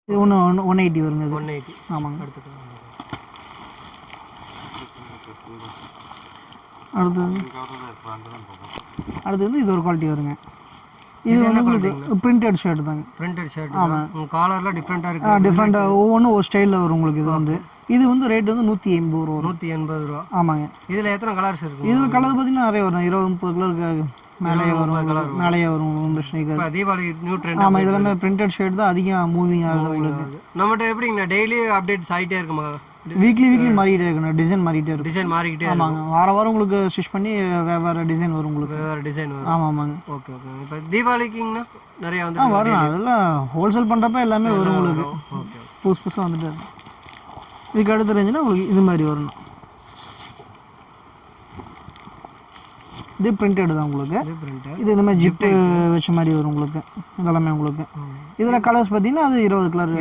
இது ஒன்று 180 வருங்க. இது 180. ஆமாங்க. அடுத்தது வந்து இது ஒரு குவாலிட்டி வருங்க. இது வந்து உங்களுக்கு பிரிண்டட் ஷர்ட் தாங்க. Printed shirt. ஆமாம். காலர்லாம் டிஃப்ரெண்ட்டாக இருக்குது. டிஃப்ரெண்ட்டாக ஒவ்வொன்றும் ஒரு ஸ்டைலில் வரும் உங்களுக்கு. இது வந்து இது வந்து ரேட் வந்து 180 ரூபா வரும். 180 ரூபா. ஆமாங்க. இதில் எத்தனை கலர்ஸ் இருக்குது? இதில் கலர் பார்த்தீங்கன்னா நிறைய வரும். 20-30 கலர் மேலேயே வரும். மேலேயே வரும். பிரச்சனை தீபாவளி நியூ ட்ரெண்ட். ஆமாம். இதெல்லாமே பிரிண்டட் ஷர்ட் தான் அதிகம் மூவிங் ஆகுது உங்களுக்கு. நம்மகிட்ட எப்படிங்கண்ணா டெய்லி அப்டேட்ஸ் ஆகிட்டே இருக்குமா? வீக்லி மாறிக்கிட்டே இருக்கணும். டிசைன் மாறிக்கிட்டே இருக்கும். டிசைன் மாறிக்கிட்டே. ஆமாங்க. வாரம் உங்களுக்கு ஸ்டிச் பண்ணி வேறு டிசைன் வரும் உங்களுக்கு. வேறு டிசைன் வரும். ஆமாங்க. Okay okay. இப்போ தீபாவளிக்குங்கண்ணா நிறையா வந்து வரும். அதெல்லாம் ஹோல்சேல் பண்ணுறப்ப எல்லாமே வரும் உங்களுக்கு. ஓகே. புதுசாக வந்துட்டு இருக்கும். இதுக்கு அடுத்த ரேஞ்சுனா உங்களுக்கு இது மாதிரி வரணும். இது பிரிண்டட் தான் உங்களுக்கு. இது இந்த மாதிரி ஜிப்பு வச்ச மாதிரி வரும் உங்களுக்கு. இதெல்லாமே உங்களுக்கு. இதில் கலர்ஸ் பார்த்தீங்கன்னா அது 20 கலர்.